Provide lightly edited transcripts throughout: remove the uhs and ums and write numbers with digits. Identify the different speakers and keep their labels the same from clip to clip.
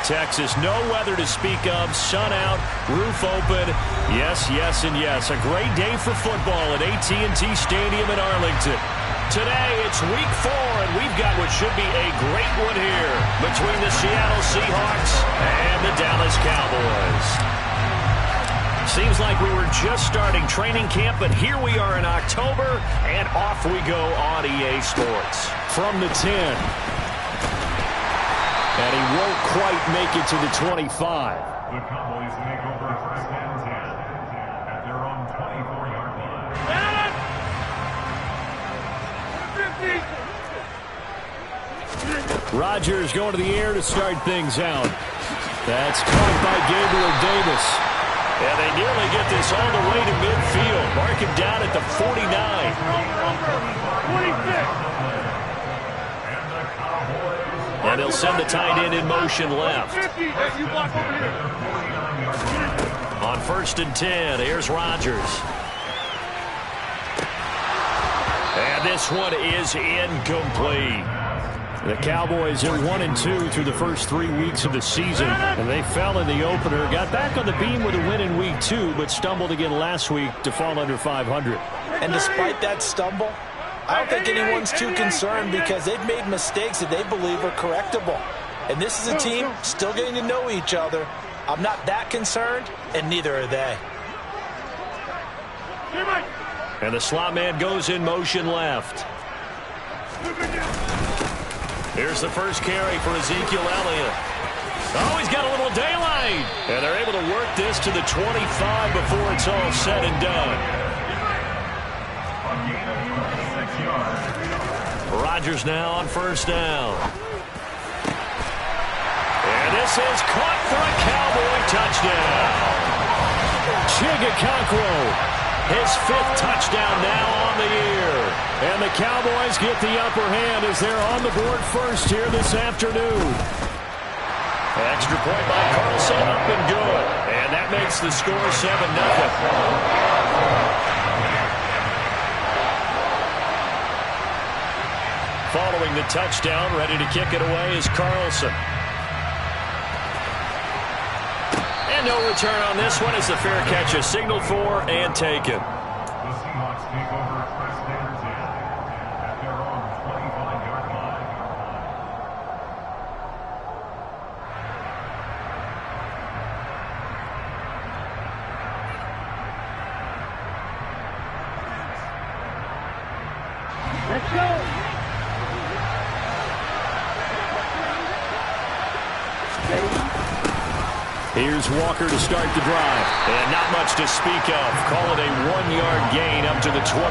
Speaker 1: Texas. No weather to speak of. Sun out, roof open. Yes, yes, and yes. A great day for football at AT&T Stadium in Arlington. Today, it's week 4, and we've got what should be a great one here between the Seattle Seahawks and the Dallas Cowboys. Seems like we were just starting training camp, but here we are in October, and off we go on EA Sports. From the 10. And he won't quite make it to the 25.
Speaker 2: The Cowboys make over first and 10 at their own 24-yard line.
Speaker 1: Rodgers going to the air to start things out. That's caught by Gabriel Davis. And they nearly get this all the way to midfield. Mark him down at the 49. And they'll send the tight end in motion left. On 1st and 10, here's Rodgers. And this one is incomplete. The Cowboys are 1-2 through the first 3 weeks of the season, and they fell in the opener. Got back on the beam with a win in week 2, but stumbled again last week to fall under 500.
Speaker 3: And despite that stumble, I don't think anyone's too concerned because they've made mistakes that they believe are correctable. And this is a team still getting to know each other. I'm not that concerned, and neither are they.
Speaker 1: And the slot man goes in motion left. Here's the first carry for Ezekiel Elliott. Oh, he's got a little daylight. And they're able to work this to the 25 before it's all said and done. Rodgers now on 1st down. And this is caught for a Cowboy touchdown. Chigakonkwo. His 5th touchdown now on the year. And the Cowboys get the upper hand as they're on the board first here this afternoon. Extra point by Carlson, up and good. And that makes the score 7-0. Following the touchdown, ready to kick it away is Carlson. And no return on this one as the fair catch is signaled for and taken.
Speaker 2: The Seahawks take over first and 10 at their own 25-yard line.
Speaker 4: Let's go.
Speaker 1: Here's Walker to start the drive. And not much to speak of. Call it a 1-yard gain up to the 26.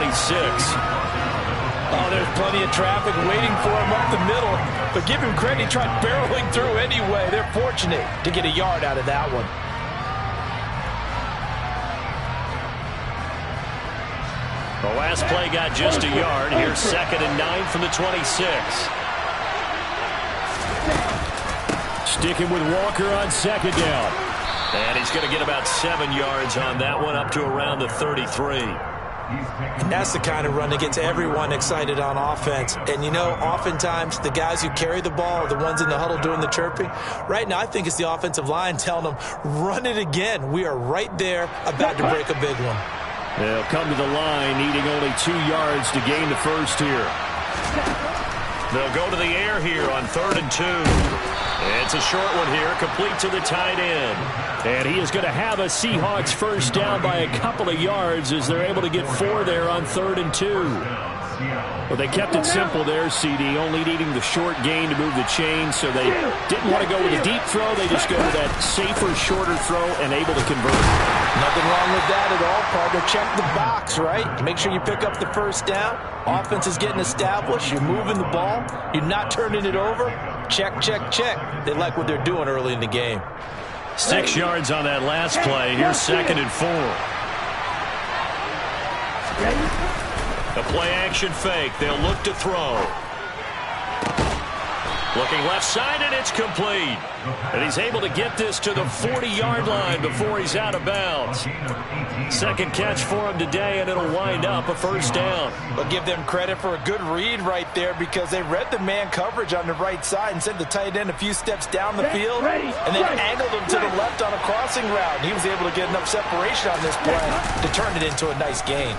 Speaker 3: Oh, there's plenty of traffic waiting for him up the middle. But give him credit, he tried barreling through anyway. They're fortunate to get a yard out of that one.
Speaker 1: The last play got just a yard. Here's 2nd and 9 from the 26. Sticking with Walker on 2nd down. And he's going to get about 7 yards on that one, up to around the 33.
Speaker 3: And that's the kind of run that gets everyone excited on offense. And, you know, oftentimes the guys who carry the ball are the ones in the huddle doing the chirping. Right now, I think it's the offensive line telling them, run it again. We are right there about to break a big one.
Speaker 1: They'll come to the line, needing only 2 yards to gain the first here. They'll go to the air here on 3rd and 2. It's a short one here, complete to the tight end. And he is going to have a Seahawks first down by a couple of yards as they're able to get 4 there on 3rd and 2. Well, they kept it simple there, CD, only needing the short gain to move the chain, so they didn't want to go with a deep throw. They just go with that safer, shorter throw and able to convert.
Speaker 3: Nothing wrong with that at all, partner. Check the box, right? Make sure you pick up the first down. Offense is getting established. You're moving the ball. You're not turning it over. Check, check, check. They like what they're doing early in the game.
Speaker 1: 6 yards on that last play. Here's 2nd and 4. A play-action fake. They'll look to throw. Looking left side, and it's complete. And he's able to get this to the 40-yard line before he's out of bounds. Second catch for him today, and it'll wind up a first down.
Speaker 3: But give them credit for a good read right there because they read the man coverage on the right side and sent the tight end a few steps down the field and then angled him to the left on a crossing route. And he was able to get enough separation on this play to turn it into a nice gain.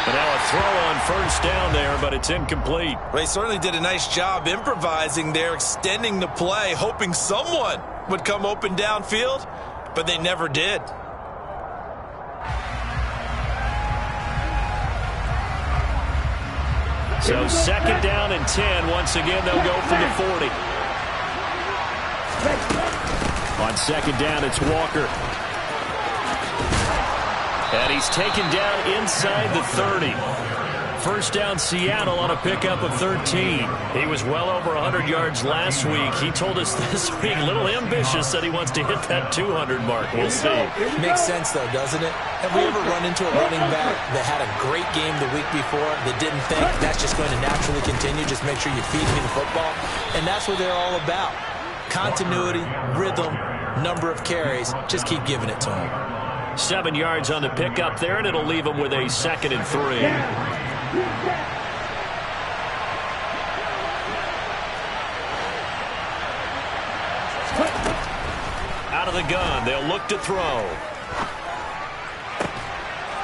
Speaker 1: But now a throw on first down there, but it's incomplete.
Speaker 3: They certainly did a nice job improvising there, extending the play, hoping someone would come open downfield, but they never did.
Speaker 1: So second down and 10. Once again, they'll go from the 40. On second down, it's Walker. And he's taken down inside the 30. First down Seattle on a pickup of 13. He was well over 100 yards last week. He told us this week, a little ambitious, that he wants to hit that 200 mark. We'll see.
Speaker 3: Makes sense, though, doesn't it? Have we ever run into a running back that had a great game the week before that didn't think that's just going to naturally continue? Just make sure you feed me the football. And that's what they're all about. Continuity, rhythm, number of carries. Just keep giving it to him.
Speaker 1: 7 yards on the pickup there, and it'll leave him with a 2nd and 3. Out of the gun, they'll look to throw.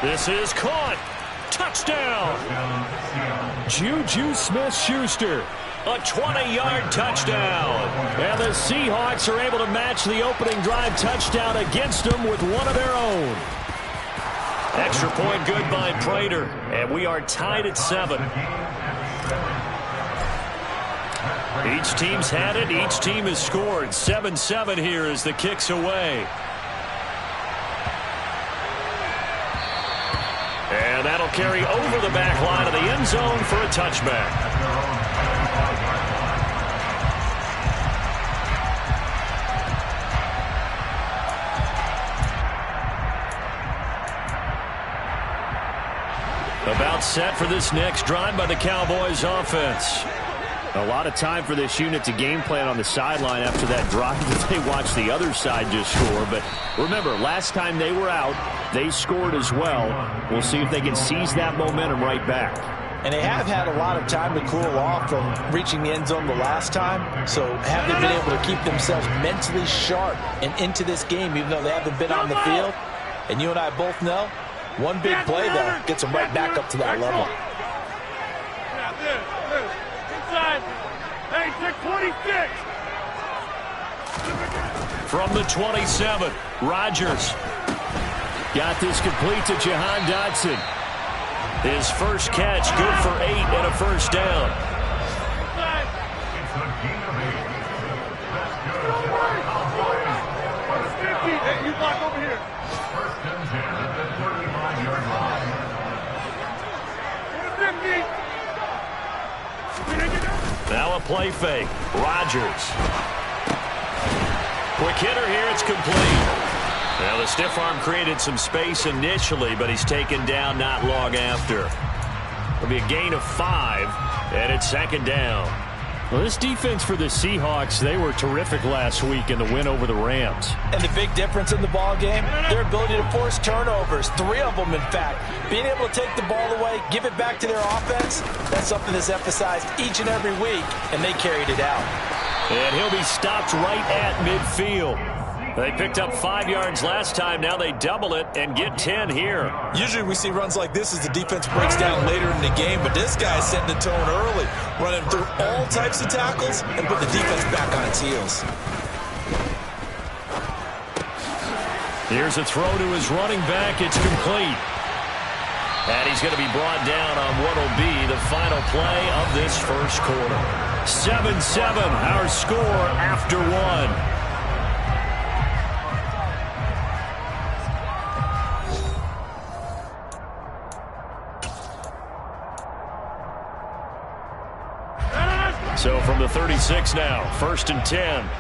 Speaker 1: This is caught. Touchdown. Juju Smith-Schuster. A 20-yard touchdown. And the Seahawks are able to match the opening drive touchdown against them with one of their own. Extra point good by Prater. And we are tied at 7. Each team's had it. Each team has scored. 7-7 here as the kick's away. And that'll carry over the back line of the end zone for a touchback. About set for this next drive by the Cowboys offense. A lot of time for this unit to game plan on the sideline after that drive that they watched the other side just score. But remember, last time they were out, they scored as well. We'll see if they can seize that momentum right back.
Speaker 3: And they have had a lot of time to cool off from reaching the end zone the last time. So have they been able to keep themselves mentally sharp and into this game, even though they haven't been on the field? And you and I both know, one big play, though, gets them right back up to that level.
Speaker 4: Inside. Hey, 626.
Speaker 1: From the 27, Rodgers. Got this complete to Jahan Dotson. His first catch, good for 8 and a first down.
Speaker 4: Hey, you block over here.
Speaker 1: Now a play fake. Rodgers. Quick hitter here. It's complete. Now the stiff arm created some space initially, but he's taken down not long after. It'll be a gain of 5, and it's second down. Well, this defense for the Seahawks, they were terrific last week in the win over the Rams.
Speaker 3: And the big difference in the ball game, their ability to force turnovers, 3 of them, in fact. Being able to take the ball away, give it back to their offense, that's something that's emphasized each and every week, and they carried it out.
Speaker 1: And he'll be stopped right at midfield. They picked up 5 yards last time. Now they double it and get 10 here.
Speaker 3: Usually we see runs like this as the defense breaks down later in the game, but this guy's setting the tone early, running through all types of tackles and put the defense back on its heels.
Speaker 1: Here's a throw to his running back. It's complete. And he's going to be brought down on what will be the final play of this first quarter. 7-7, our score after 1. So from the 36 now, 1st and 10.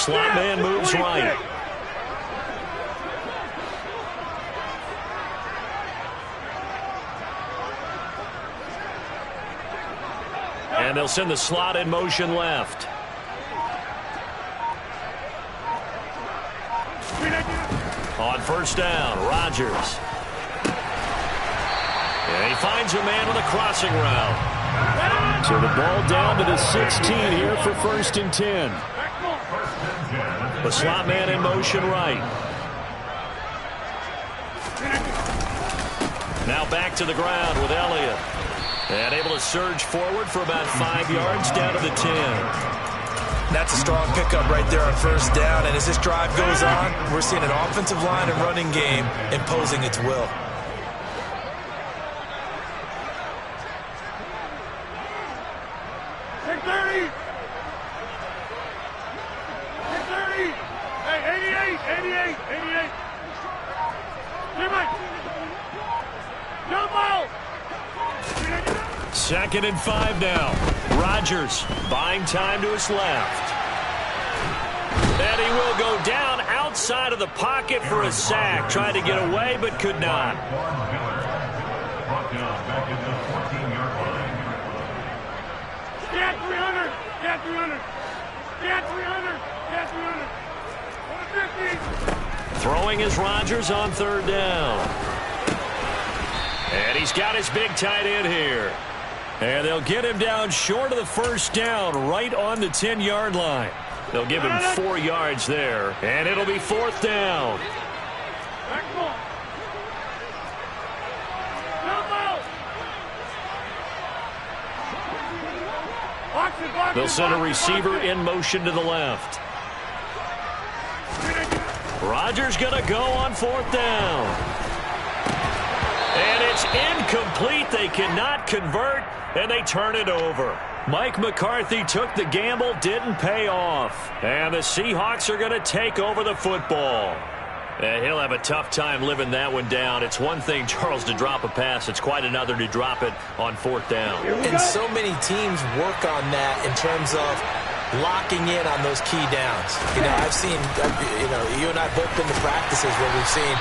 Speaker 1: Slot man moves right. And they'll send the slot in motion left. On first down, Rodgers. And he finds a man with a crossing route.
Speaker 5: So the ball down to the 16 here for 1st and 10.
Speaker 1: The slot man in motion right. Now back to the ground with Elliott. And able to surge forward for about 5 yards down to the 10.
Speaker 3: That's a strong pickup right there on first down. And as this drive goes on, we're seeing an offensive line and running game imposing its will.
Speaker 1: Second and 5 now. Rodgers buying time to his left. And he will go down outside of the pocket for a sack. Tried to get away, but could not.
Speaker 4: Get 300! Get 300! Get 300! Get 300! 150!
Speaker 1: Throwing is Rodgers on third down. And he's got his big tight end here. And they'll get him down short of the first down, right on the 10-yard line. They'll give him 4 yards there, and it'll be 4th down. They'll send a receiver in motion to the left. Rodgers going to go on 4th down. And it's incomplete. They cannot convert, and they turn it over. Mike McCarthy took the gamble, didn't pay off. And the Seahawks are going to take over the football. And he'll have a tough time living that one down. It's one thing, Charles, to drop a pass. It's quite another to drop it on 4th down.
Speaker 3: And so many teams work on that in terms of locking in on those key downs. You know, I've seen, you and I both been to practices where we've seen,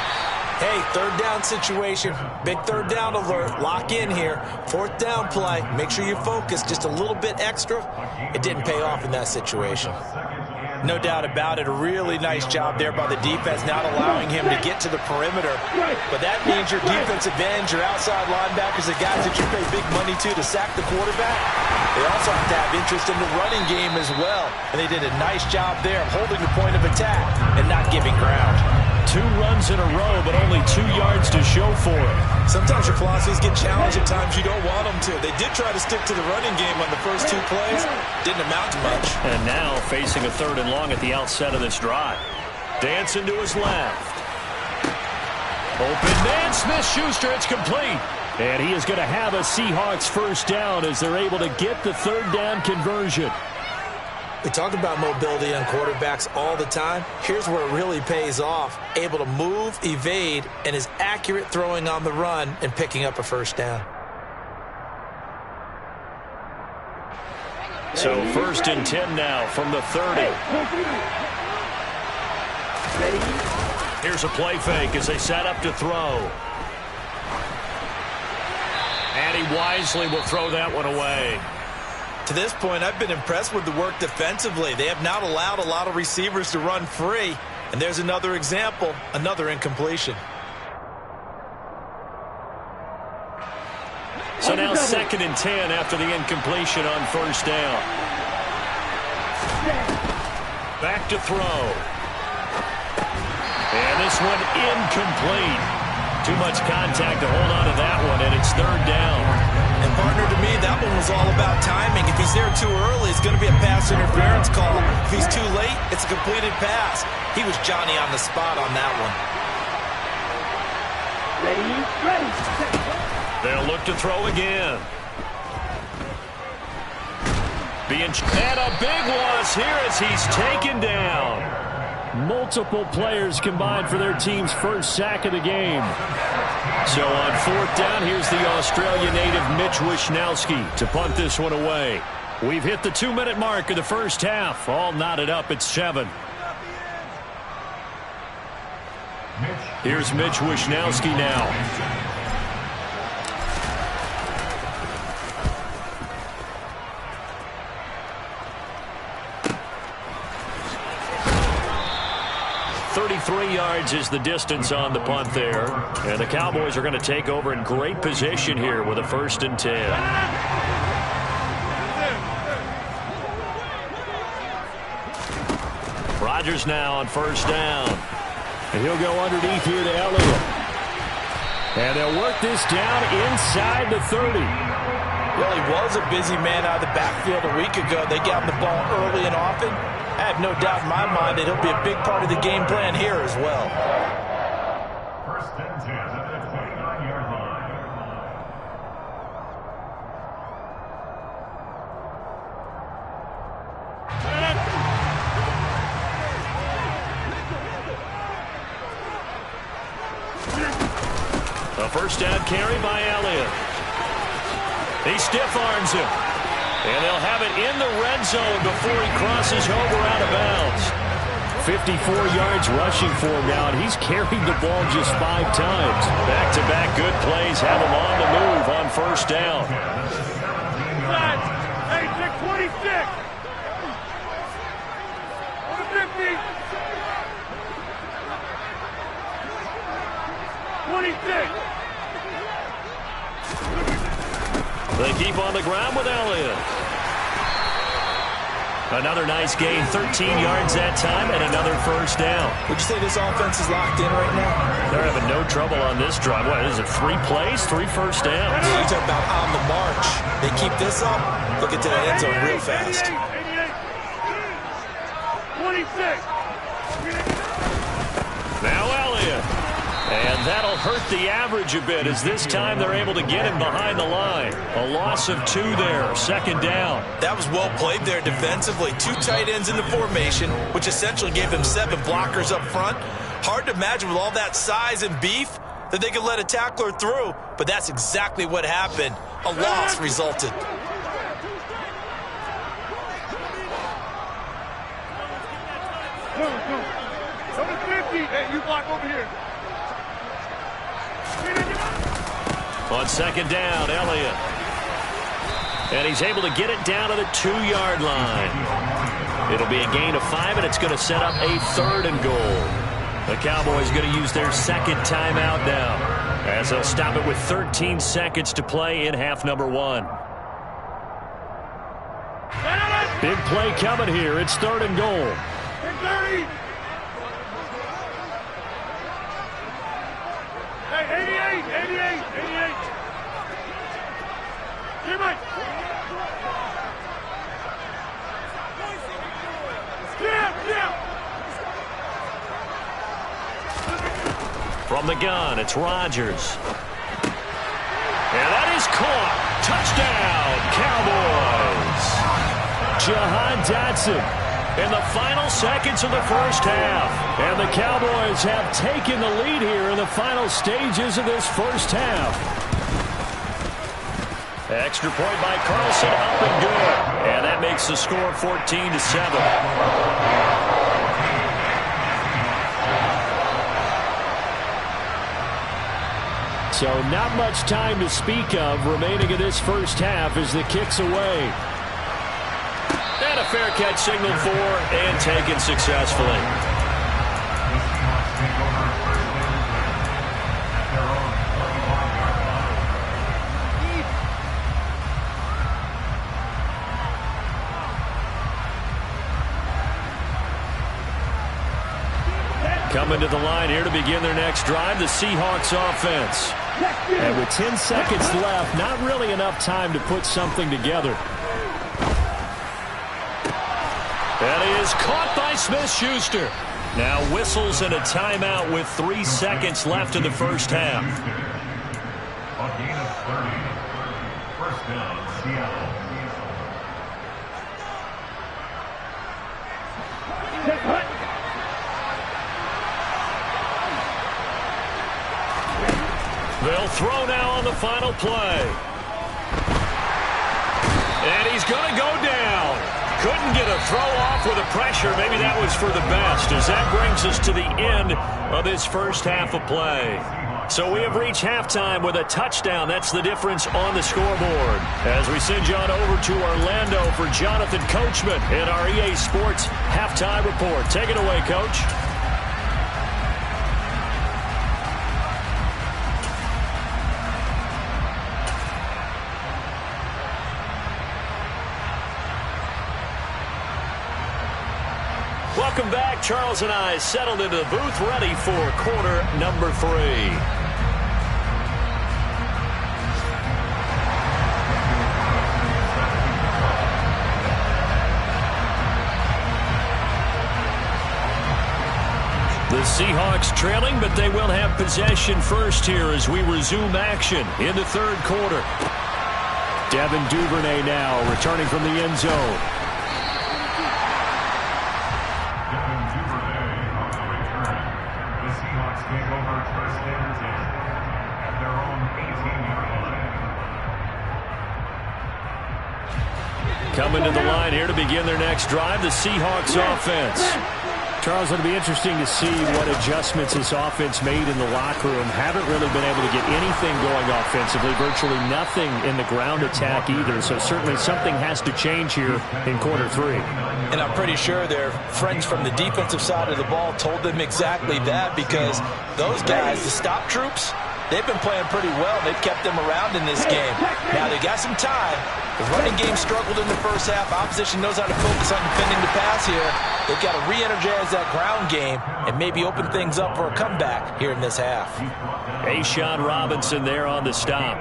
Speaker 3: hey, 3rd down situation, big 3rd down alert, lock in here, 4th down play, make sure you focus just a little bit extra. It didn't pay off in that situation. No doubt about it, a really nice job there by the defense, not allowing him to get to the perimeter. But that means your defensive ends, your outside linebackers, the guys that you pay big money to sack the quarterback, they also have to have interest in the running game as well. And they did a nice job there of holding the point of attack and not giving ground.
Speaker 5: 2 runs in a row, but only 2 yards to show for it.
Speaker 3: Sometimes your philosophies get challenged at times you don't want them to. They did try to stick to the running game on the first 2 plays. Didn't amount to much.
Speaker 1: And now facing a 3rd and long at the outset of this drive. Dancing to his left. Open man, Smith-Schuster, it's complete.
Speaker 5: And he is going to have a Seahawks first down as they're able to get the 3rd down conversion.
Speaker 3: We talk about mobility on quarterbacks all the time. Here's where it really pays off. Able to move, evade, and is accurate throwing on the run and picking up a first down.
Speaker 1: So 1st and 10 now from the 30. Here's a play fake as they set up to throw. And he wisely will throw that one away.
Speaker 3: To this point, I've been impressed with the work defensively. They have not allowed a lot of receivers to run free. And there's another example, another incompletion.
Speaker 1: So now 2nd and 10 after the incompletion on first down. Back to throw. And this one incomplete. Too much contact to hold on to that one, and it's 3rd down.
Speaker 3: And partner, to me, that one was all about timing. If he's there too early, it's going to be a pass interference call. If he's too late, it's a completed pass. He was Johnny on the spot on that one.
Speaker 4: Ready.
Speaker 1: They'll look to throw again. And a big loss here as he's taken down.
Speaker 5: Multiple players combined for their team's first sack of the game.
Speaker 1: So on 4th down, here's the Australia native Mitch Wishnowsky to punt this one away. We've hit the 2-minute mark of the first half. All knotted up at 7. Here's Mitch Wishnowski now. .33 yards is the distance on the punt there. And the Cowboys are going to take over in great position here with a 1st and 10. Rodgers now on 1st down.
Speaker 5: And he'll go underneath here to Elliott. And they'll work this down inside the 30.
Speaker 3: Well, he was a busy man out of the backfield a week ago. They got him the ball early and often. I have no doubt in my mind that he'll be a big part of the game plan here as well.
Speaker 2: 1st and 10 at the 29-yard line.
Speaker 1: A 1st down carry by Elliott. He stiff arms him. And they'll have it in the red zone before he crosses over out of bounds.
Speaker 5: 54 yards rushing for him now, and he's carried the ball just 5 times.
Speaker 1: Back-to-back good plays have him on the move on 1st down.
Speaker 4: Hey, check 26. Over 50. 26.
Speaker 1: They keep on the ground with Elliott. Another nice gain, 13 yards that time, and another 1st down.
Speaker 3: Would you say this offense is locked in right now?
Speaker 1: They're having no trouble on this drive. What is it, 3 plays, 3 1st downs?
Speaker 3: You talk about on the march. They keep this up, they'll get to the end zone real fast.
Speaker 4: 26.
Speaker 1: Now Elliott. And that'll hurt the average a bit as this time they're able to get him behind the line. A loss of 2 there, 2nd down.
Speaker 3: That was well played there defensively. 2 tight ends in the formation, which essentially gave them 7 blockers up front. Hard to imagine with all that size and beef that they could let a tackler through, but that's exactly what happened. A loss resulted.
Speaker 4: Over 50. Hey, you block over here.
Speaker 1: On 2nd down, Elliott. And he's able to get it down to the 2-yard line. It'll be a gain of 5, and it's going to set up a 3rd and goal. The Cowboys going to use their 2nd timeout now, as they'll stop it with 13 seconds to play in half number 1.
Speaker 5: Big play coming here. It's 3rd and goal.
Speaker 4: 30. Hey, 88. Here, Mike. Yeah.
Speaker 1: From the gun, it's Rodgers. And that is caught. Touchdown, Cowboys.
Speaker 5: Jahan Dotson in the final seconds of the 1st half. And the Cowboys have taken the lead here in the final stages of this 1st half.
Speaker 1: Extra point by Carlson, up and good. And that makes the score 14-7.
Speaker 5: So not much time to speak of remaining in this 1st half as the kick's away.
Speaker 1: And a fair catch signaled for and taken successfully. Coming to the line here to begin their next drive, the Seahawks offense.
Speaker 5: And with 10 seconds left, not really enough time to put something together.
Speaker 1: That is caught by Smith-Schuster. Now whistles and a timeout with 3 seconds left in the 1st half.
Speaker 2: A gain of 30. 1st down, Seattle.
Speaker 1: They'll throw now on the final play. And he's going to go down. couldn't get a throw off with the pressure. Maybe that was for the best, as that brings us to the end of this first half of play. So we have reached halftime with a touchdown. That's the difference on the scoreboard. As we send you on over to Orlando for Jonathan Coachman in our EA Sports Halftime Report. Take it away, Coach. Welcome back. Charles and I settled into the booth, ready for quarter number 3. The Seahawks trailing, but they will have possession first here as we resume action in the third quarter. Devin Duvernay now returning from the end zone. Coming to the line here to begin their next drive, the Seahawks offense.
Speaker 5: Charles, it'll be interesting to see what adjustments this offense made in the locker room. Haven't really been able to get anything going offensively, virtually nothing in the ground attack either. So certainly something has to change here in quarter 3.
Speaker 3: And I'm pretty sure their friends from the defensive side of the ball told them exactly that, because those guys, the stop troops, they've been playing pretty well. They've kept them around in this game. Now they got some time. The running game struggled in the first half. Opposition knows how to focus on defending the pass here. They've got to re-energize that ground game and maybe open things up for a comeback here in this half.
Speaker 1: A'Shawn Robinson there on the stop.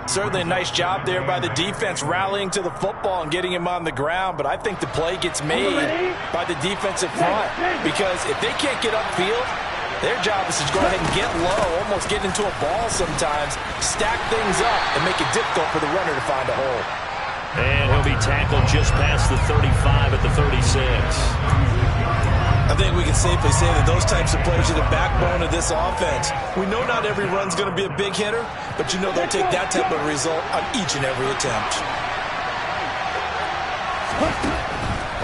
Speaker 3: Certainly a nice job there by the defense rallying to the football and getting him on the ground, but I think the play gets made by the defensive front, because if they can't get upfield, their job is to go ahead and get low, almost get into a ball sometimes, stack things up, and make it difficult for the runner to find a hole.
Speaker 1: And he'll be tackled just past the 35 at the 36.
Speaker 3: I think we can safely say that those types of plays are the backbone of this offense. We know not every run's going to be a big hitter, but you know they'll take that type of result on each and every attempt.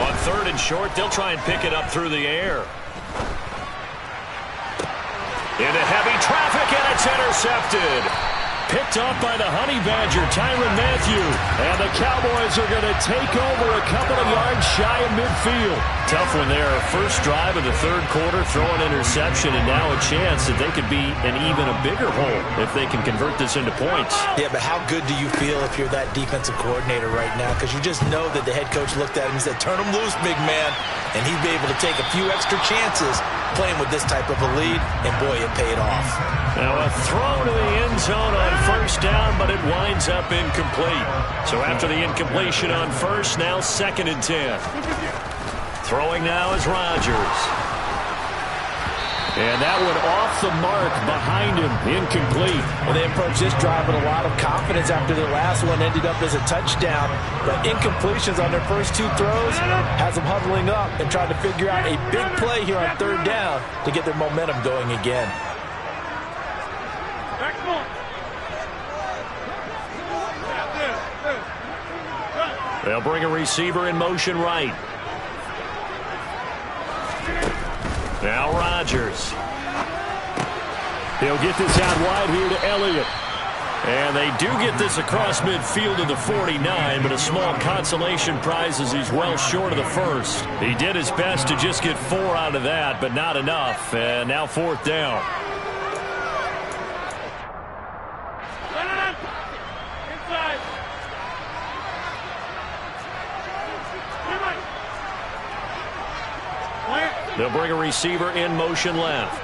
Speaker 1: On third and short, they'll try and pick it up through the air. Into heavy traffic, and it's intercepted. Picked off by the Honey Badger, Tyrann Mathieu. And the Cowboys are going to take over a couple of yards shy of midfield. Tough one there. First drive of the third quarter, throw an interception, and now a chance that they could be an even a bigger hole if they can convert this into points.
Speaker 3: Yeah, but how good do you feel if you're that defensive coordinator right now? Because you just know that the head coach looked at him and said, turn him loose, big man. And he'd be able to take a few extra chances playing with this type of a lead, and boy, it paid off.
Speaker 1: Now a throw to the end zone on first down, but it winds up incomplete. So after the incompletion on first, now 2nd and 10. Throwing now is Rodgers. And that one off the mark behind him, incomplete.
Speaker 3: Well, they approached this drive with a lot of confidence after their last one ended up as a touchdown. But incompletions on their first 2 throws has them huddling up and trying to figure out a big play here on third down to get their momentum going again.
Speaker 1: They'll bring a receiver in motion right. Now Rodgers. He'll get this out wide here to Elliott. And they do get this across midfield to the 49, but a small consolation prize as he's well short of the first. He did his best to just get 4 out of that, but not enough. And now 4th down. They'll bring a receiver in motion left.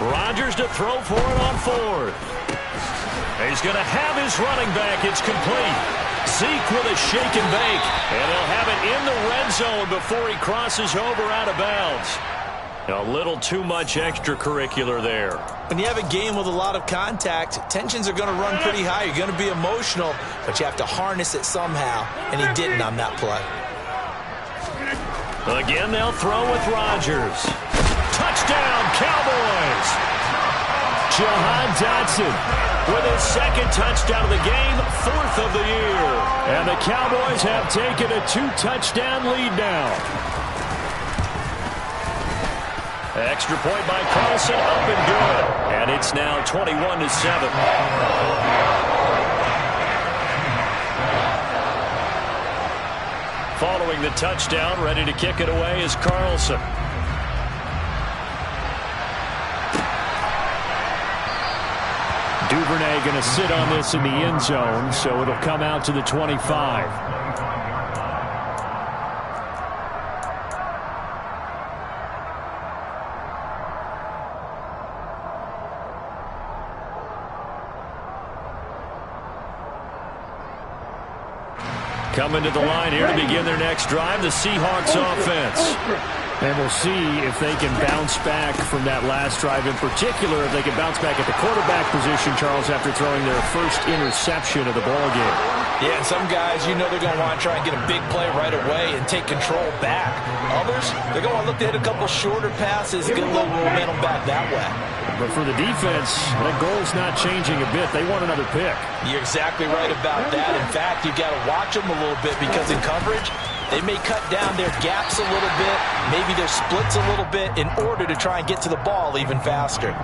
Speaker 1: Rodgers to throw for it on 4th. He's going to have his running back. It's complete. Zeke with a shake and bake. And he'll have it in the red zone before he crosses over out of bounds. A little too much extracurricular there.
Speaker 3: When you have a game with a lot of contact, tensions are going to run pretty high. You're going to be emotional, but you have to harness it somehow, and he didn't on that play.
Speaker 1: Again, they'll throw with Rodgers. Touchdown, Cowboys! Jahan Dotson with his second touchdown of the game, 4th of the year. And the Cowboys have taken a 2-touchdown lead now. Extra point by Carlson, up and good. And it's now 21-7. Following the touchdown, ready to kick it away is Carlson. Duvernay going to sit on this in the end zone, so it'll come out to the 25. Coming to the line here to begin their next drive, the Seahawks offense. And we'll see if they can bounce back from that last drive. In particular, if they can bounce back at the quarterback position, Charles, after throwing their first interception of the ballgame.
Speaker 3: Yeah, and some guys, you know they're going to want to try and get a big play right away and take control back. Others, they're going to want to look to hit a couple shorter passes, get a little momentum back that way.
Speaker 1: But for the defense, that goal's not changing a bit. They want another pick.
Speaker 3: You're exactly right about that. In fact, you've got to watch them a little bit because in coverage, they may cut down their gaps a little bit, maybe their splits a little bit in order to try and get to the ball even faster.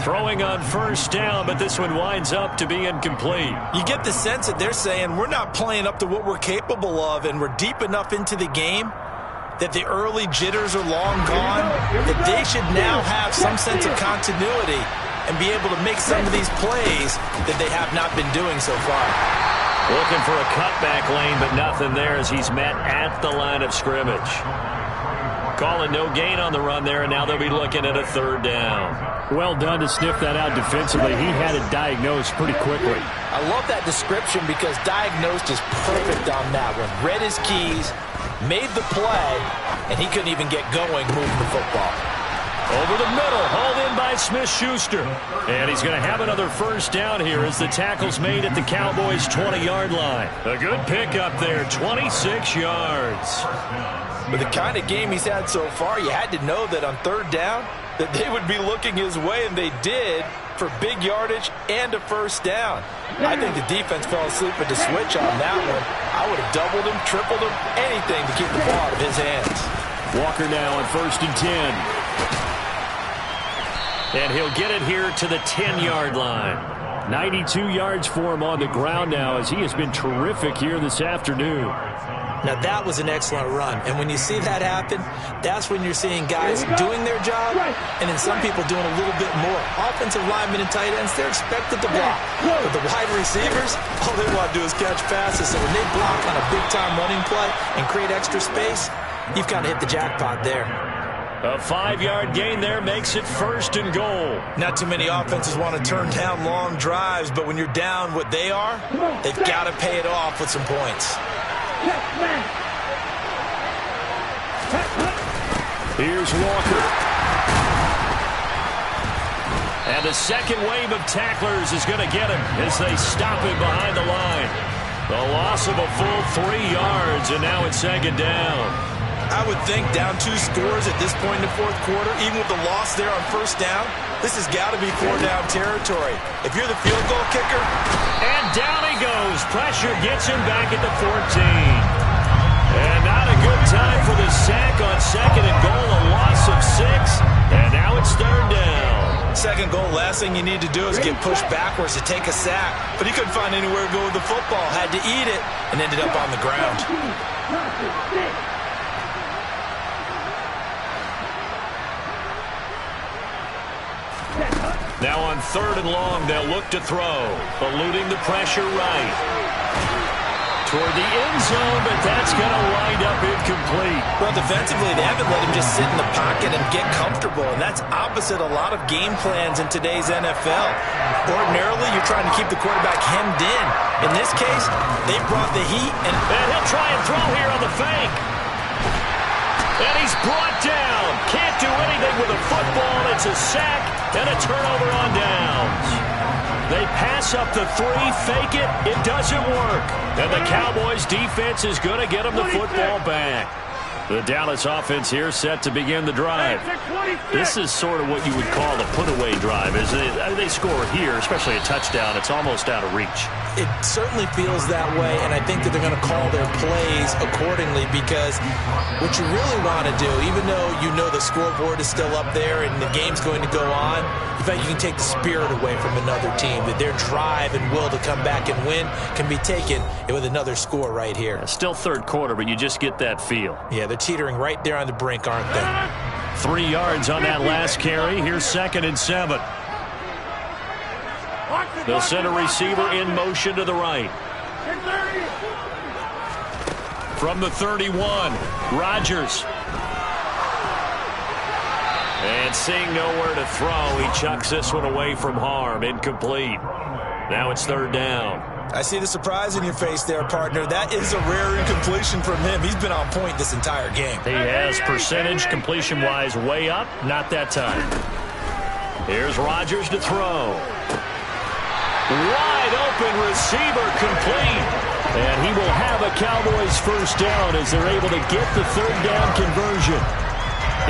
Speaker 1: Throwing on first down, but this one winds up to be incomplete.
Speaker 3: You get the sense that they're saying we're not playing up to what we're capable of, and we're deep enough into the game that the early jitters are long gone, that they should now have some sense of continuity and be able to make some of these plays that they have not been doing so far.
Speaker 1: Looking for a cutback lane, but nothing there as he's met at the line of scrimmage. Calling no gain on the run there, and now they'll be looking at a 3rd down. Well done to sniff that out defensively. He had it diagnosed pretty quickly.
Speaker 3: I love that description because diagnosed is perfect on that one. Read his keys, made the play, and he couldn't even get going moving the football.
Speaker 1: Over the middle, hauled in by Smith-Schuster. And he's going to have another first down here as the tackle's made at the Cowboys' 20-yard line. A good pickup there, 26 yards.
Speaker 3: With the kind of game he's had so far, you had to know that on 3rd down that they would be looking his way, and they did, for big yardage and a first down. I think the defense fell asleep at the switch on that one. I would have doubled him, tripled him, anything to keep the ball out of his hands.
Speaker 1: Walker now on 1st and 10. And he'll get it here to the 10-yard line. 92 yards for him on the ground now as he has been terrific here this afternoon.
Speaker 3: Now, that was an excellent run. And when you see that happen, that's when you're seeing guys doing their job and then some people doing a little bit more. Offensive linemen and tight ends, they're expected to block. But the wide receivers, all they want to do is catch passes. So when they block on a big-time running play and create extra space, you've kind of hit the jackpot there.
Speaker 1: A 5-yard gain there makes it 1st and goal.
Speaker 3: Not too many offenses want to turn down long drives, but when you're down what they are, they've got to pay it off with some points.
Speaker 1: Here's Walker. And the second wave of tacklers is going to get him as they stop him behind the line. The loss of a full 3 yards, and now it's 2nd down.
Speaker 3: I would think down 2 scores at this point in the 4th quarter, even with the loss there on first down, this has got to be 4-down territory. If you're the field goal kicker.
Speaker 1: And down he goes. Pressure gets him back at the 14. And not a good time for the sack on 2nd and goal. A loss of 6. And now it's 3rd down.
Speaker 3: 2nd goal, last thing you need to do is get pushed backwards to take a sack. But he couldn't find anywhere to go with the football. Had to eat it and ended up on the ground.
Speaker 1: Now on 3rd and long, they'll look to throw. Eluding the pressure right. Toward the end zone, but that's going to wind up incomplete.
Speaker 3: Well, defensively, they haven't let him just sit in the pocket and get comfortable, and that's opposite a lot of game plans in today's NFL. Ordinarily, you're trying to keep the quarterback hemmed in. In this case, they brought the heat. And
Speaker 1: he'll try and throw here on the fake. And he's brought down. Can't do anything with a football. It's a sack and a turnover on downs. They pass up the 3, fake it. It doesn't work. And the Cowboys defense is going to get them the football back. The Dallas offense here set to begin the drive. This is sort of what you would call the put-away drive. As they score here, especially a touchdown, it's almost out of reach.
Speaker 3: It certainly feels that way, and I think that they're going to call their plays accordingly, because what you really want to do, even though you know the scoreboard is still up there and the game's going to go on, in fact, you can take the spirit away from another team, that their drive and will to come back and win can be taken with another score right here.
Speaker 1: Yeah, still third quarter, but you just get that feel.
Speaker 3: Yeah, they're teetering right there on the brink, aren't they?
Speaker 1: 3 yards on that last carry. Here's 2nd and 7. They'll send a receiver in motion to the right. From the 31, Rodgers. And seeing nowhere to throw, he chucks this one away from harm. Incomplete. Now it's 3rd down.
Speaker 3: I see the surprise in your face there, partner. That is a rare incompletion from him. He's been on point this entire game.
Speaker 1: He has percentage completion-wise way up. Not that time. Here's Rodgers to throw. Wide open receiver, complete. And he will have a Cowboys first down as they're able to get the 3rd down conversion.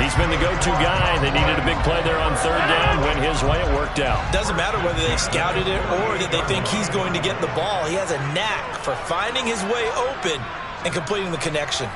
Speaker 1: He's been the go-to guy. They needed a big play there on 3rd down. Went his way. It worked out.
Speaker 3: Doesn't matter whether they've scouted it or that they think he's going to get the ball. He has a knack for finding his way open and completing the connection.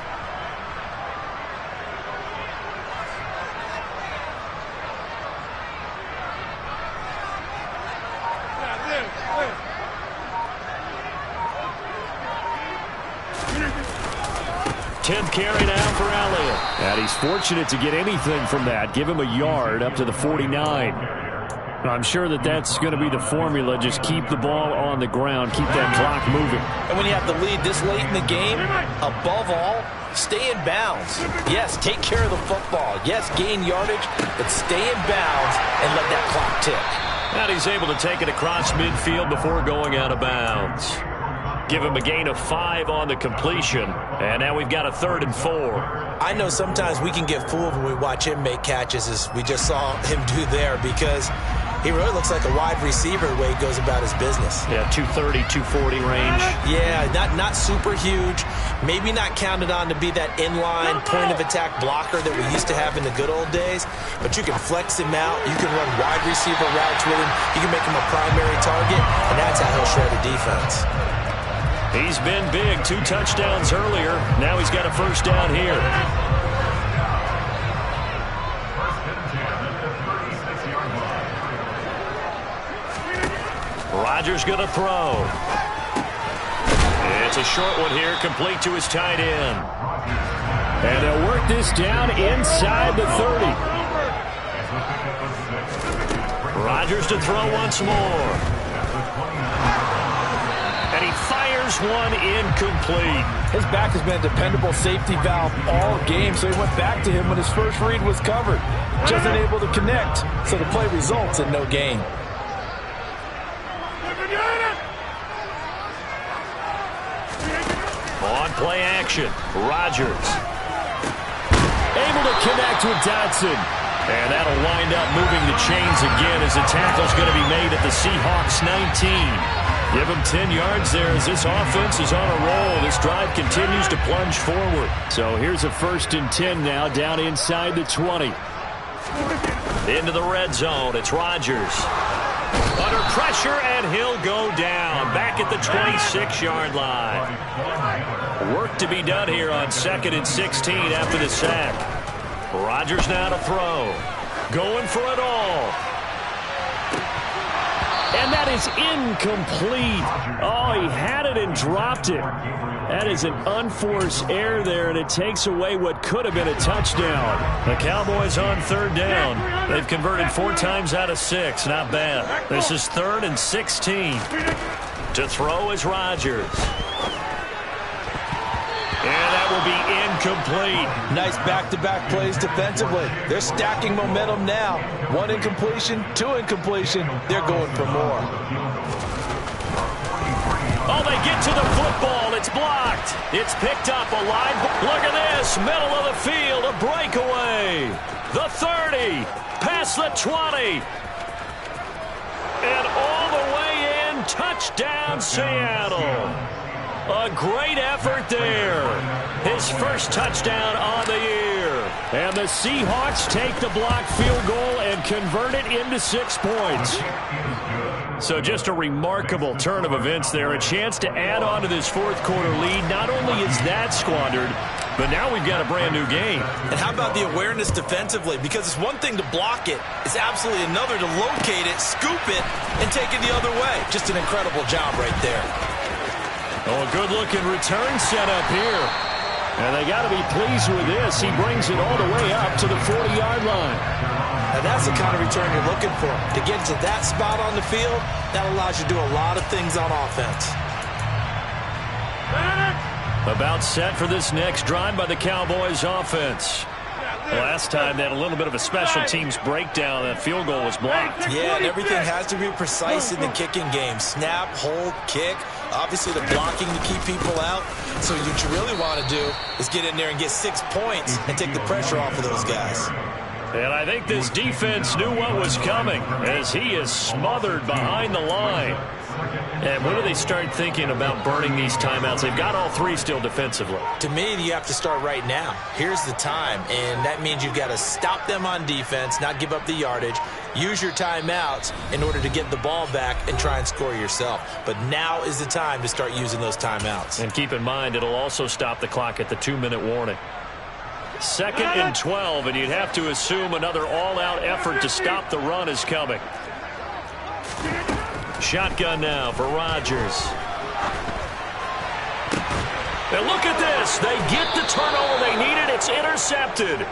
Speaker 1: Tenth carry now for Elliott.
Speaker 5: And he's fortunate to get anything from that. Give him a yard up to the 49. I'm sure that that's going to be the formula. Just keep the ball on the ground. Keep that clock moving.
Speaker 3: And when you have the lead this late in the game, above all, stay in bounds. Yes, take care of the football. Yes, gain yardage, but stay in bounds and let that clock tick.
Speaker 1: And he's able to take it across midfield before going out of bounds. Give him a gain of 5 on the completion. And now we've got a 3rd and 4.
Speaker 3: I know sometimes we can get fooled when we watch him make catches, as we just saw him do there, because he really looks like a wide receiver the way he goes about his business.
Speaker 1: Yeah, 230, 240 range.
Speaker 3: Yeah, not super huge. Maybe not counted on to be that inline point-of-attack blocker that we used to have in the good old days, but you can flex him out. You can run wide receiver routes with him. You can make him a primary target, and that's how he'll shred a defense.
Speaker 1: He's been big. 2 touchdowns earlier. Now he's got a first down here. Rodgers going to throw. It's a short one here, complete to his tight end.
Speaker 5: And they'll work this down inside the 30.
Speaker 1: Rodgers to throw once more. And he fires one incomplete.
Speaker 6: His back has been a dependable safety valve all game, so he went back to him when his first read was covered. Just unable to connect, so the play results in no gain.
Speaker 1: On play action, Rodgers.
Speaker 5: Able to connect with Dotson.
Speaker 1: And that'll wind up moving the chains again as the tackle's going to be made at the Seahawks 19. Give him 10 yards there as this offense is on a roll. This drive continues to plunge forward.
Speaker 5: So here's a 1st and 10 now, down inside the 20.
Speaker 1: Into the red zone. It's Rodgers. Under pressure, and he'll go down. Back at the 26-yard line. Work to be done here on 2nd and 16 after the sack. Rodgers now to throw. Going for it all.
Speaker 5: And that is incomplete. Oh, he had it and dropped it. That is an unforced error there, and it takes away what could have been a touchdown.
Speaker 1: The Cowboys on 3rd down. They've converted 4 times out of 6. Not bad. This is 3rd and 16. To throw is Rodgers. And that will be incomplete.
Speaker 3: Nice back-to-back plays defensively. They're stacking momentum now. 1 incompletion, 2 incompletion. They're going for more.
Speaker 1: Oh, they get to the football. It's blocked. It's picked up alive. Look at this. Middle of the field. A breakaway. The 30. Past the 20. And all the way in. Touchdown, Seattle. A great effort there. His first touchdown on the year.
Speaker 5: And the Seahawks take the blocked field goal and convert it into 6 points.
Speaker 1: So just a remarkable turn of events there. A chance to add on to this fourth quarter lead. Not only is that squandered, but now we've got a brand new game.
Speaker 3: And how about the awareness defensively? Because it's one thing to block it. It's absolutely another to locate it, scoop it, and take it the other way. Just an incredible job right there.
Speaker 1: Oh, a good-looking return set up here.
Speaker 5: And they got to be pleased with this. He brings it all the way up to the 40-yard line.
Speaker 3: Now that's the kind of return you're looking for. To get to that spot on the field, that allows you to do a lot of things on offense.
Speaker 1: About set for this next drive by the Cowboys offense. Last time they had a little bit of a special teams breakdown. That field goal was blocked.
Speaker 3: Yeah, and everything has to be precise in the kicking game. Snap, hold, kick. Obviously the blocking to keep people out. So what you really want to do is get in there and get 6 points and take the pressure off of those guys.
Speaker 1: And I think this defense knew what was coming as he is smothered behind the line. And when do they start thinking about burning these timeouts? They've got all 3 still defensively.
Speaker 3: To me, you have to start right now. Here's the time, and that means you've got to stop them on defense, not give up the yardage, use your timeouts in order to get the ball back and try and score yourself. But now is the time to start using those timeouts.
Speaker 1: And keep in mind, it'll also stop the clock at the 2-minute warning. 2nd and 12, and you'd have to assume another all-out effort to stop the run is coming. Shotgun now for Rodgers. And look at this. They get the turnover they needed. It's intercepted.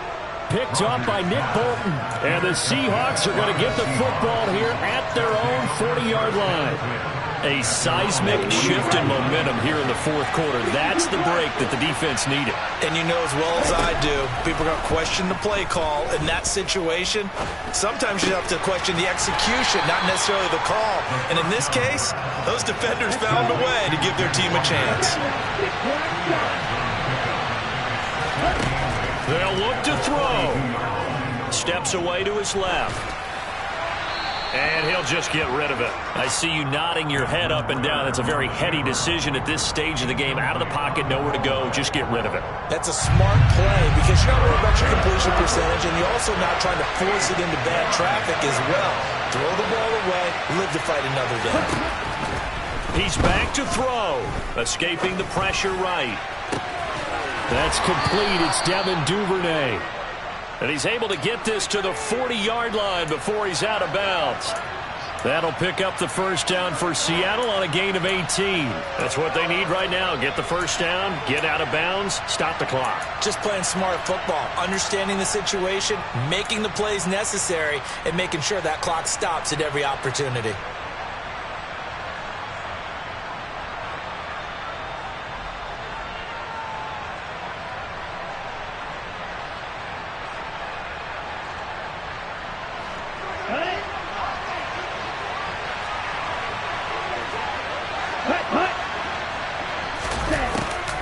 Speaker 5: Picked off by Nick Bolton. And the Seahawks are going to get the football here at their own 40-yard line.
Speaker 1: A seismic shift in momentum here in the fourth quarter. That's the break that the defense needed.
Speaker 3: And you know as well as I do, people are going to question the play call in that situation. Sometimes you have to question the execution, not necessarily the call. And in this case, those defenders found a way to give their team a chance.
Speaker 1: They'll look to throw. Steps away to his left. And he'll just get rid of it. I see you nodding your head up and down. That's a very heady decision at this stage of the game. Out of the pocket, nowhere to go. Just get rid of it.
Speaker 3: That's a smart play because you're not worried about your completion percentage, and you're also not trying to force it into bad traffic as well. Throw the ball away, live to fight another day.
Speaker 1: He's back to throw. Escaping the pressure right.
Speaker 5: That's complete. It's Devin Duvernay.
Speaker 1: And he's able to get this to the 40-yard line before he's out of bounds. That'll pick up the first down for Seattle on a gain of 18. That's what they need right now. Get the first down, get out of bounds, stop the clock.
Speaker 3: Just playing smart football, understanding the situation, making the plays necessary, and making sure that clock stops at every opportunity.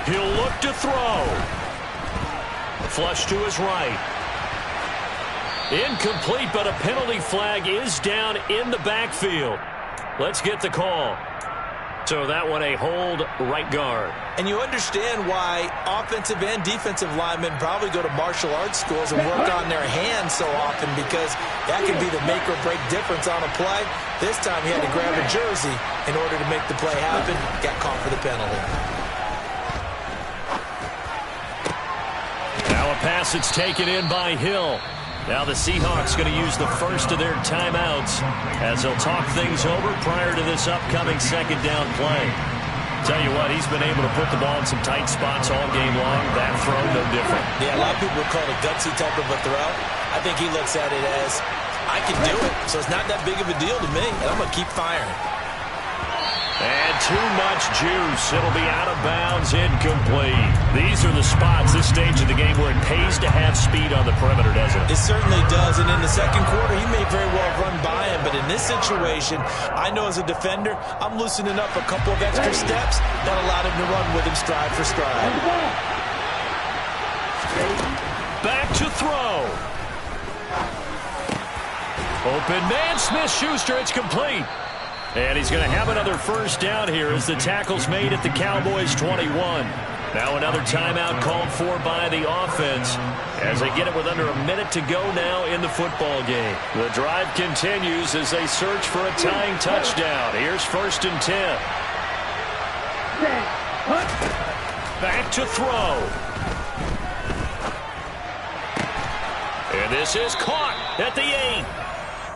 Speaker 1: He'll look to throw. Flush to his right. Incomplete, but a penalty flag is down in the backfield. Let's get the call. So that one a hold right guard.
Speaker 3: And you understand why offensive and defensive linemen probably go to martial arts schools and work on their hands so often, because that can be the make or break difference on a play. This time he had to grab a jersey in order to make the play happen. Got caught for the penalty.
Speaker 1: Now a pass that's taken in by Hill. Now the Seahawks going to use the first of their timeouts as they'll talk things over prior to this upcoming second down play. Tell you what, he's been able to put the ball in some tight spots all game long. That throw, no different.
Speaker 3: Yeah, a lot of people would call it a gutsy type of a throw. I think he looks at it as, I can do it, so it's not that big of a deal to me, and I'm going to keep firing.
Speaker 1: And too much juice. It'll be out of bounds, incomplete. These are the spots, this stage of the game, where it pays to have speed on the perimeter, doesn't it?
Speaker 3: It certainly does, and in the second quarter, he may very well run by him, but in this situation, I know as a defender, I'm loosening up a couple of extra steps that allowed him to run with him stride for stride.
Speaker 1: Back to throw. Open man, Smith-Schuster, it's complete. And he's going to have another first down here as the tackle's made at the Cowboys' 21. Now another timeout called for by the offense as they get it with under a minute to go now in the football game. The drive continues as they search for a tying touchdown. Here's 1st and 10. Back to throw. And this is caught at the 8.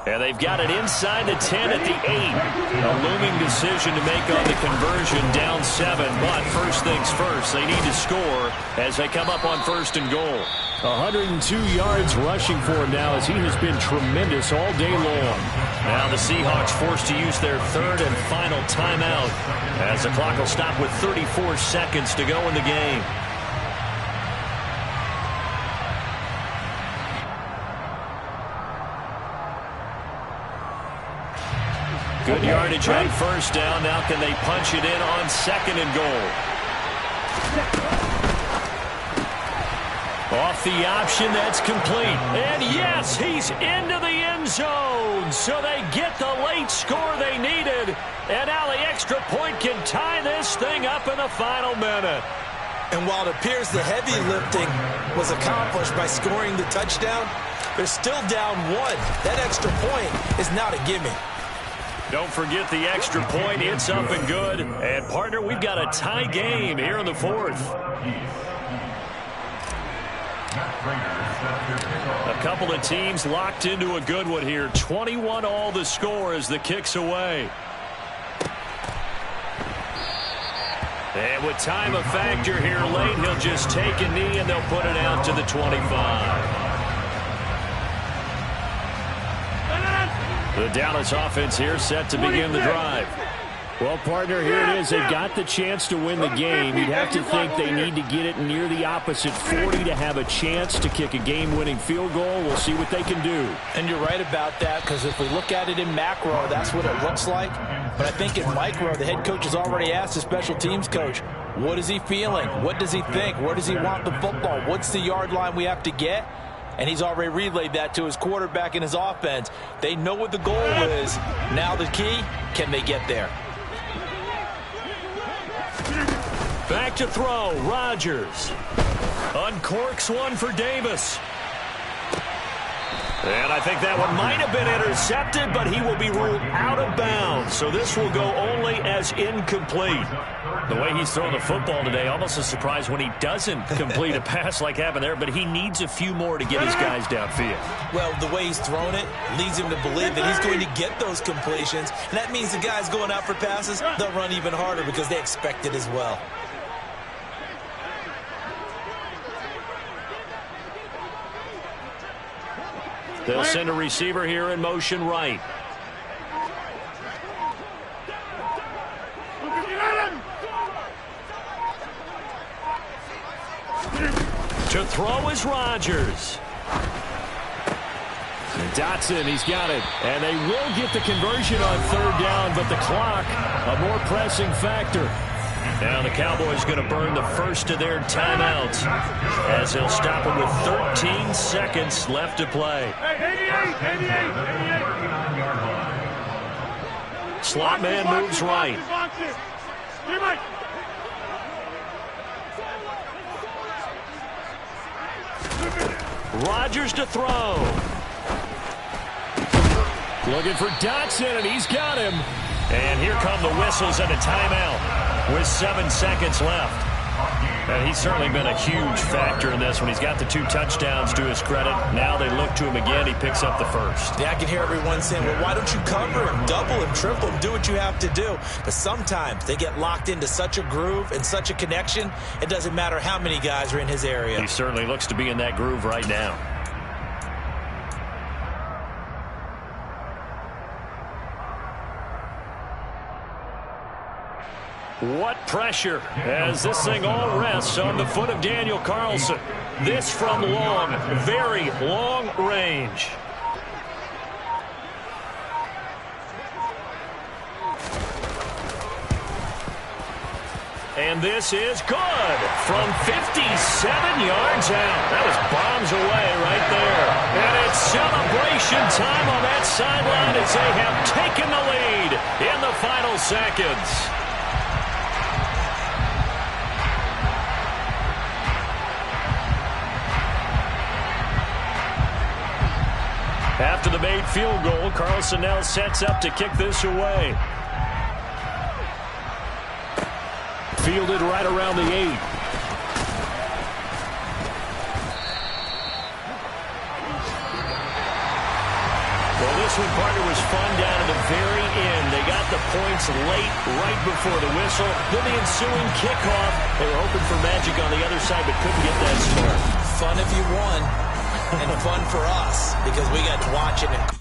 Speaker 1: And they've got it inside the 10 at the 8. A looming decision to make on the conversion, down 7. But first things first, they need to score as they come up on 1st and goal.
Speaker 5: 102 yards rushing for him now as he has been tremendous all day long.
Speaker 1: Now the Seahawks forced to use their 3rd and final timeout as the clock will stop with 34 seconds to go in the game. Good yardage on 1st down. Now can they punch it in on 2nd and goal? Off the option, that's complete. And yes, he's into the end zone. So they get the late score they needed. And now the extra point can tie this thing up in the final minute.
Speaker 3: And while it appears the heavy lifting was accomplished by scoring the touchdown, they're still down 1. That extra point is not a gimme.
Speaker 1: Don't forget the extra point. It's up and good. And, partner, we've got a tie game here in the 4th. A couple of teams locked into a good one here. 21 all the score as the kick's away. And with time a factor here late, he'll just take a knee and they'll put it out to the 25. The Dallas offense here set to begin the drive.
Speaker 5: Well, partner, here it is. They've got the chance to win the game. You'd have to think they need to get it near the opposite 40 to have a chance to kick a game-winning field goal. We'll see what they can do.
Speaker 3: And you're right about that, because if we look at it in macro, that's what it looks like. But I think in micro, the head coach has already asked the special teams coach, what is he feeling? What does he think? Where does he want the football? What's the yard line we have to get? And he's already relayed that to his quarterback and his offense. They know what the goal is. Now the key, can they get there?
Speaker 1: Back to throw, Rodgers. Uncorks one for Davis. And I think that one might have been intercepted, but he will be ruled out of bounds. So this will go only as incomplete. The way he's throwing the football today, almost a surprise when he doesn't complete a pass like happened there, but he needs a few more to get his guys downfield.
Speaker 3: Well, the way he's thrown it leads him to believe that he's going to get those completions. And that means the guys going out for passes, they'll run even harder because they expect it as well.
Speaker 1: They'll send a receiver here in motion right. To throw is Rodgers.
Speaker 5: Dotson, he's got it. And they will get the conversion on 3rd down, but the clock, a more pressing factor.
Speaker 1: Now the Cowboys going to burn the first of their timeouts as they'll stop it with 13 seconds left to play.
Speaker 4: 88.
Speaker 1: Slot man moves right. Rodgers to throw.
Speaker 5: Looking for Dotson, and he's got him.
Speaker 1: And here come the whistles and a timeout with 7 seconds left. And he's certainly been a huge factor in this when he's got the 2 touchdowns to his credit. Now they look to him again. He picks up the first.
Speaker 3: Yeah, I can hear everyone saying, well, why don't you cover him, double him, triple him, do what you have to do. But sometimes they get locked into such a groove and such a connection, it doesn't matter how many guys are in his area.
Speaker 1: He certainly looks to be in that groove right now. What pressure as this thing all rests on the foot of Daniel Carlson. This from long, very long range. And this is good from 57 yards out. That was bombs away right there. And it's Celebration time on that sideline as they have taken the lead in the final seconds. After the made field goal, Carlson now sets up to kick this away. Fielded right around the 8. Well, this one, partner, was fun down to the very end. They got the points late, right before the whistle. Then the ensuing kickoff. They were hoping for magic on the other side, but couldn't get that start.
Speaker 3: Fun if you won, and fun for us because we got to watch it.